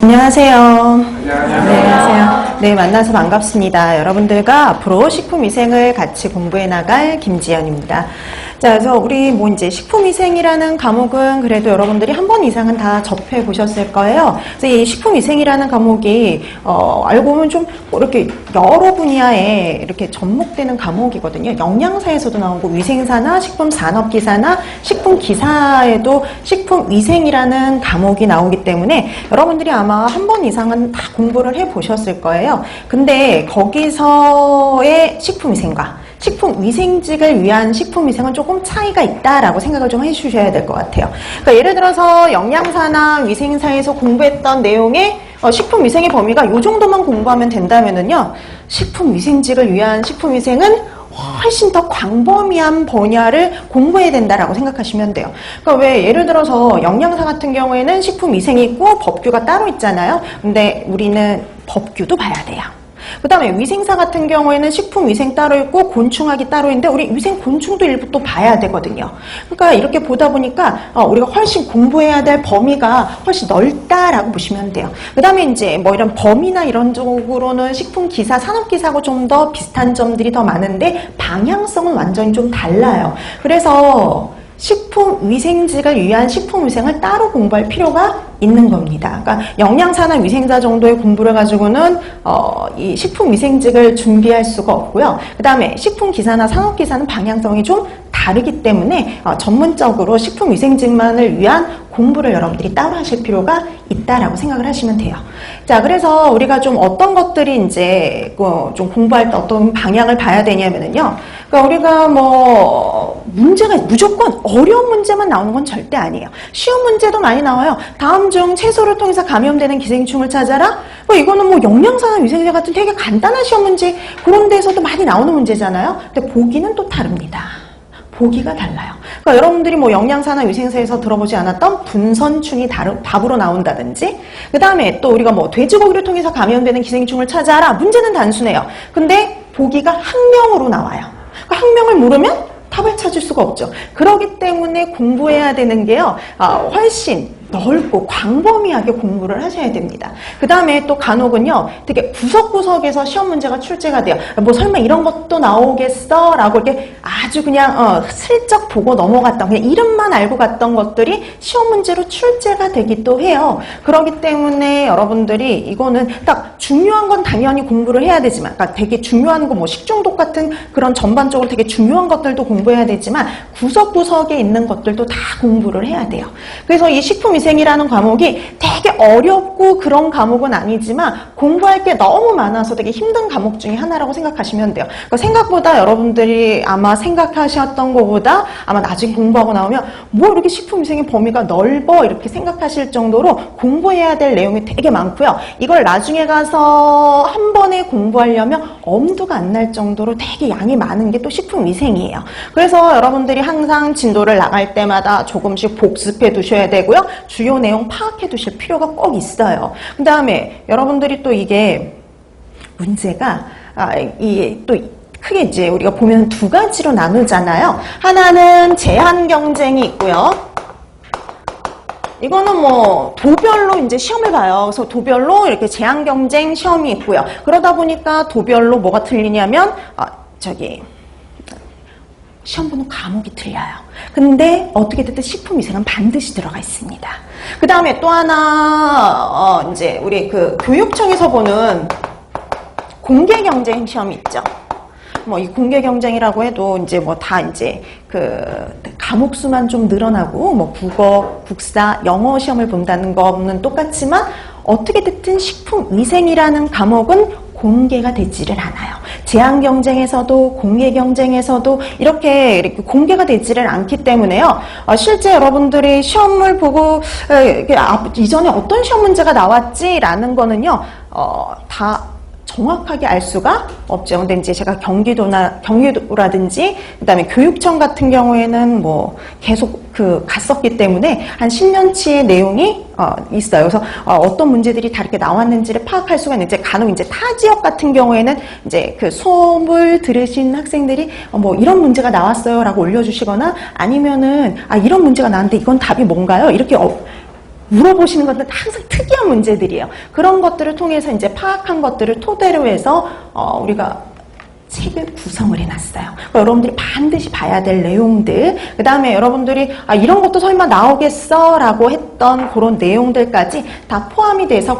안녕하세요. 안녕하세요. 네, 만나서 반갑습니다. 여러분들과 앞으로 식품위생을 같이 공부해 나갈 김지연입니다. 자, 그래서 우리 이제 식품위생이라는 과목은 그래도 여러분들이 한 번 이상은 다 접해 보셨을 거예요. 그래서 이 식품위생이라는 과목이 알고 보면 좀 이렇게 여러 분야에 이렇게 접목되는 과목이거든요. 영양사에서도 나오고 위생사나 식품산업기사나 식품기사에도 식품위생이라는 과목이 나오기 때문에 여러분들이 아마 한 번 이상은 다 공부를 해 보셨을 거예요. 근데 거기서의 식품위생과 식품위생직을 위한 식품위생은 조금 차이가 있다라고 생각을 좀 해주셔야 될 것 같아요. 그러니까 예를 들어서 영양사나 위생사에서 공부했던 내용의 식품위생의 범위가 이 정도만 공부하면 된다면은요, 식품위생직을 위한 식품위생은 훨씬 더 광범위한 분야를 공부해야 된다라고 생각하시면 돼요. 그러니까 왜 예를 들어서 영양사 같은 경우에는 식품위생이 있고 법규가 따로 있잖아요. 근데 우리는 법규도 봐야 돼요. 그 다음에 위생사 같은 경우에는 식품위생 따로 있고 곤충학이 따로 있는데 우리 위생곤충도 일부 또 봐야 되거든요. 그러니까 이렇게 보다 보니까 우리가 훨씬 공부해야 될 범위가 훨씬 넓다라고 보시면 돼요. 그 다음에 이제 뭐 이런 범위나 이런 쪽으로는 식품기사, 산업기사하고 좀 더 비슷한 점들이 더 많은데 방향성은 완전히 좀 달라요. 그래서 식품위생직을 위한 식품위생을 따로 공부할 필요가 있는 겁니다. 그러니까 영양사나 위생사 정도의 공부를 가지고는 이 식품위생직을 준비할 수가 없고요. 그 다음에 식품기사나 산업기사는 방향성이 좀 다르기 때문에 전문적으로 식품위생직만을 위한 공부를 여러분들이 따로 하실 필요가 있다라고 생각을 하시면 돼요. 자, 그래서 우리가 좀 어떤 것들이 이제 좀 공부할 때 어떤 방향을 봐야 되냐면은요. 그러니까 우리가 뭐 문제가 무조건 어려운 문제만 나오는 건 절대 아니에요. 쉬운 문제도 많이 나와요. 다음 중 채소를 통해서 감염되는 기생충을 찾아라. 이거는 뭐 영양사나 위생사 같은 되게 간단한 시험 문제 그런 데서도 많이 나오는 문제잖아요. 근데 보기는 또 다릅니다. 보기가 달라요. 그러니까 여러분들이 뭐 영양사나 위생사에서 들어보지 않았던 분선충이 답으로 나온다든지, 그 다음에 또 우리가 뭐 돼지고기를 통해서 감염되는 기생충을 찾아라. 문제는 단순해요. 근데 보기가 학명으로 나와요. 그러니까 학명을 모르면 답을 찾을 수가 없죠. 그렇기 때문에 공부해야 되는 게요, 훨씬 넓고 광범위하게 공부를 하셔야 됩니다. 그 다음에 또 간혹은요, 되게 구석구석에서 시험 문제가 출제가 돼요. 뭐 설마 이런 것도 나오겠어? 라고 이렇게 아주 그냥 슬쩍 보고 넘어갔던, 그냥 이름만 알고 갔던 것들이 시험 문제로 출제가 되기도 해요. 그렇기 때문에 여러분들이 이거는 딱 중요한 건 당연히 공부를 해야 되지만, 그러니까 되게 중요한 거 뭐 식중독 같은 그런 전반적으로 되게 중요한 것들도 공부해야 되지만 구석구석에 있는 것들도 다 공부를 해야 돼요. 그래서 이 식품위생이라는 과목이 되게 어렵고 그런 과목은 아니지만 공부할 게 너무 많아서 되게 힘든 과목 중에 하나라고 생각하시면 돼요. 그러니까 생각보다 여러분들이 아마 생각하셨던 것보다 아마 나중에 공부하고 나오면 뭐 이렇게 식품위생의 범위가 넓어 이렇게 생각하실 정도로 공부해야 될 내용이 되게 많고요. 이걸 나중에 가서 한 번에 공부하려면 엄두가 안 날 정도로 되게 양이 많은 게 또 식품위생이에요. 그래서 여러분들이 항상 진도를 나갈 때마다 조금씩 복습해 두셔야 되고요. 주요 내용 파악해 두실 필요가 꼭 있어요. 그 다음에 여러분들이 또 이게 문제가 이게 또 크게 이제 우리가 보면 두 가지로 나누잖아요. 하나는 제한 경쟁이 있고요. 이거는 뭐 도별로 이제 시험을 봐요. 그래서 도별로 이렇게 제한 경쟁 시험이 있고요. 그러다 보니까 도별로 뭐가 틀리냐면 시험 보는 과목이 틀려요. 근데 어떻게 됐든 식품위생은 반드시 들어가 있습니다. 그 다음에 또 하나 이제 우리 그 교육청에서 보는 공개 경쟁 시험이 있죠. 뭐 이 공개 경쟁이라고 해도 이제 뭐 다 이제 그 과목 수만 좀 늘어나고 뭐 국어, 국사, 영어 시험을 본다는 거는 똑같지만 어떻게 됐든 식품위생이라는 과목은 공개가 되지를 않아요. 제한 경쟁에서도 공개 경쟁에서도 이렇게 공개가 되지를 않기 때문에요. 실제 여러분들이 시험을 보고 이전에 어떤 시험 문제가 나왔지라는 거는요, 다 정확하게 알 수가 없죠. 근데 이제 제가 경기도라든지 그다음에 교육청 같은 경우에는 뭐 계속 갔었기 때문에 한 10년치의 내용이 있어요. 그래서 어떤 문제들이 다 이렇게 나왔는지를 파악할 수가 있는데 간혹 이제 타 지역 같은 경우에는 이제 그 수업을 들으신 학생들이 뭐 이런 문제가 나왔어요라고 올려주시거나 아니면은 이런 문제가 나왔는데 이건 답이 뭔가요? 이렇게 물어보시는 것들은 항상 특이한 문제들이에요. 그런 것들을 통해서 이제 파악한 것들을 토대로 해서 우리가 책을 구성을 해놨어요. 그러니까 여러분들이 반드시 봐야 될 내용들, 그 다음에 여러분들이 이런 것도 설마 나오겠어? 라고 했던 그런 내용들까지 다 포함이 돼서